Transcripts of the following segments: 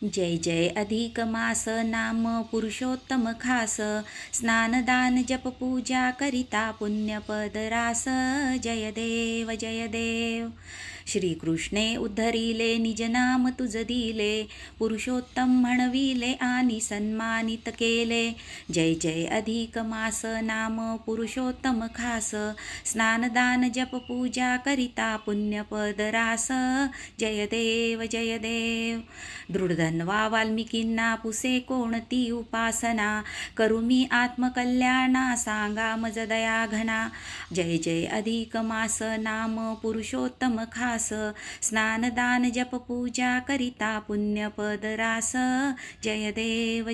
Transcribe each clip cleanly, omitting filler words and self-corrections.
जय जय अधिक मास नाम पुरुषोत्तम खास स्नानदान जप पूजा करिता पुण्यपद रास जय देव श्रीकृष्णे उद्धरिले निज नाम तुझ दिले पुरुषोत्तम म्हणविले आणि सन्मानित केले जय जय अधिक मास नाम पुरुषोत्तम खास स्नानदान जप पूजा करिता पुण्यपद रास जय देव दृढधन्वा वाल्मिकींना पुसे कोणती उपासना करू मी आत्मकल्याणा सांगा मज दया घना जय जय अधिक मास नाम पुरुषोत्तम खास स्नानदान जप पूजा करिता पुण्यपद रास जय देव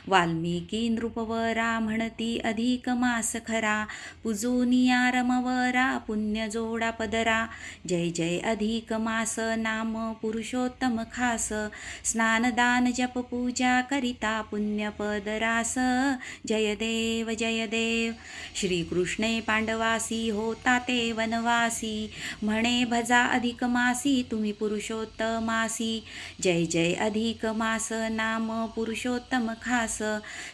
वाल्मिकी नृपवरा म्हणती अधिक मास खरा पूजोनिया रमवरा पुण्य जोडा पदरा जय जय अधिक मास नाम पुरुषोत्तम खास स्नानदान जप पूजा करिता पुण्यपद रास जय देव श्रीकृष्णे पांडवासी होता ते वनवासी म्हणे भजा अधिक मासी तुम्ही पुरुषोत्तमासी जय जय अधिक मास नाम पुरुषोत्तम खास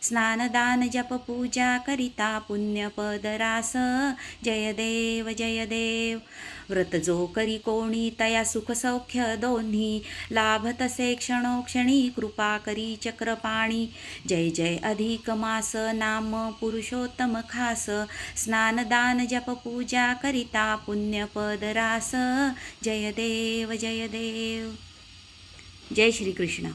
स्नानदान जप पूजा करिता पुण्यपद रास जय देव व्रत जो करी कोणी तया सुख सौख्य दोन्ही लाभतसे क्षणोक्षणी कृपा करी चक्रपाणी जय जय अधिक मास नाम पुरुषोत्तम खास स्नानदान जप पूजा करिता पुण्यपद रास जय देव जय श्री कृष्ण।